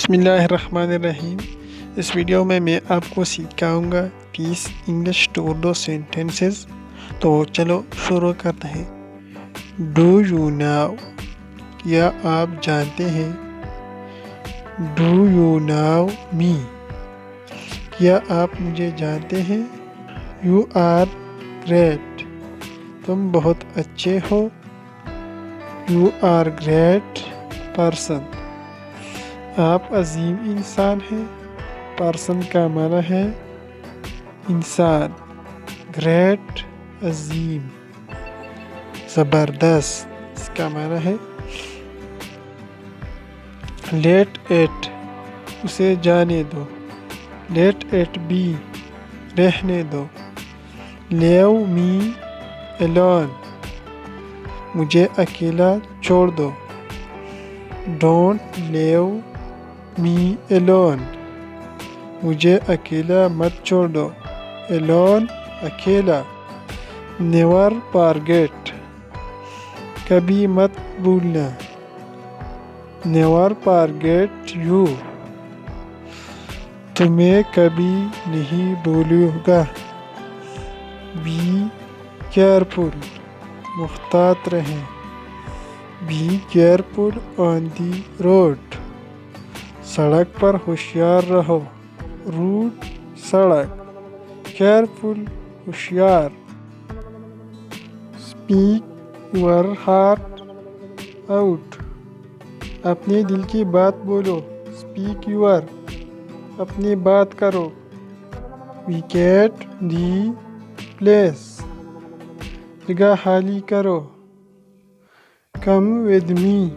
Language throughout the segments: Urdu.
بسم اللہ الرحمن الرحیم۔ اس ویڈیو میں آپ کو سکھاؤں گا 20 انگلش ٹو اردو سینٹینسز۔ تو چلو شروع کرتے ہیں۔ ڈو یو ناؤ، کیا آپ جانتے ہیں؟ ڈو یو ناؤ می، کیا آپ مجھے جانتے ہیں؟ یو آر گریٹ، تم بہت اچھے ہو۔ یو آر گریٹ پرسن، آپ عظیم انسان ہیں۔ پرسن کا معنی ہے انسان، گریٹ عظیم، زبردست اس کا معنی ہے۔ لیٹ ایٹ، اسے جانے دو۔ لیٹ ایٹ بی، رہنے دو۔ لیو می الون، مجھے اکیلا چھوڑ دو۔ ڈونٹ لیو می الون، مجھے اکیلا مت چھوڑ دو۔ الون اکیلا۔ نیور فارگیٹ، کبھی مت بھولنا۔ نیور فارگیٹ یو، تمہیں کبھی نہیں بھولوں گا۔ بی کیئرفل، محتاط رہیں۔ Be careful on the road, سڑک پر ہوشیار رہو۔ روڈ سڑک، کیئرفل ہوشیار۔ اسپیک یور ہارٹ آؤٹ، اپنے دل کی بات بولو۔ اسپیک یور، اپنی بات کرو۔ ویکیٹ دی پلیس، جگہ خالی کرو۔ کم ود می،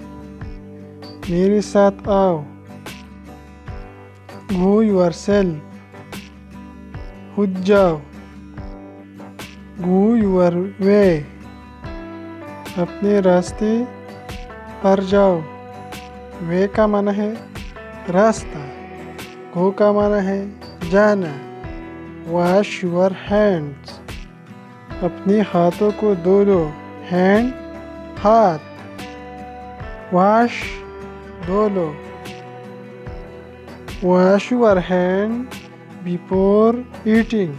میرے ساتھ آؤ۔ گو یور سیلف، خود جاؤ۔ گو یور وے، اپنے راستے پر جاؤ۔ وے کا معنی ہے راستہ، گو کا معنی ہے جانا۔ واش یور ہینڈس، اپنے ہاتھوں کو دھو لو۔ ہینڈ ہاتھ، واش دھو لو۔ Wash your hand before eating,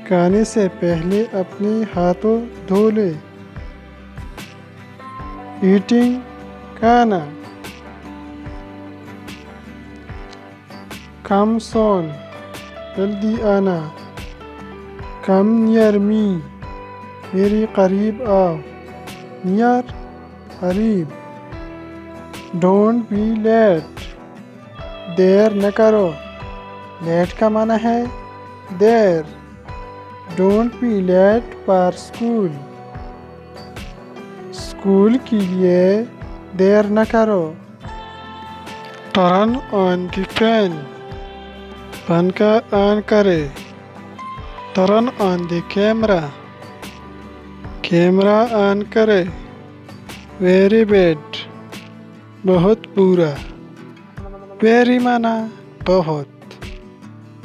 کھانے سے پہلے اپنے ہاتھوں دھو لے۔ ایٹنگ کھانا۔ کم سون، جلدی آنا۔ کم نیئر می، میرے قریب آؤ۔ نیئر قریب۔ ڈونٹ بی لیٹ، دیر نہ کرو۔ لیٹ کا معنی ہے دیر۔ Don't be late for school, school کے لیے دیر نہ کرو۔ ٹرن آن دی فین، پنکھا آن کرے۔ Turn on the camera, camera on کرے۔ ویری بیڈ، بہت برا۔ ویری مانا بہت،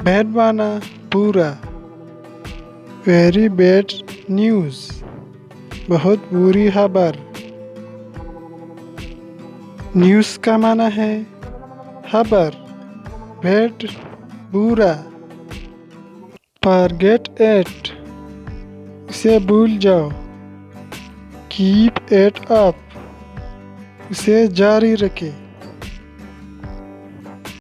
بیڈ مانا برا۔ ویری بیڈ نیوز، بہت بری خبر۔ نیوز کا معنی ہے خبر، بیڈ برا۔ فارگیٹ ایٹ، اسے بھول جاؤ۔ کیپ ایٹ اپ، اسے جاری رکھے۔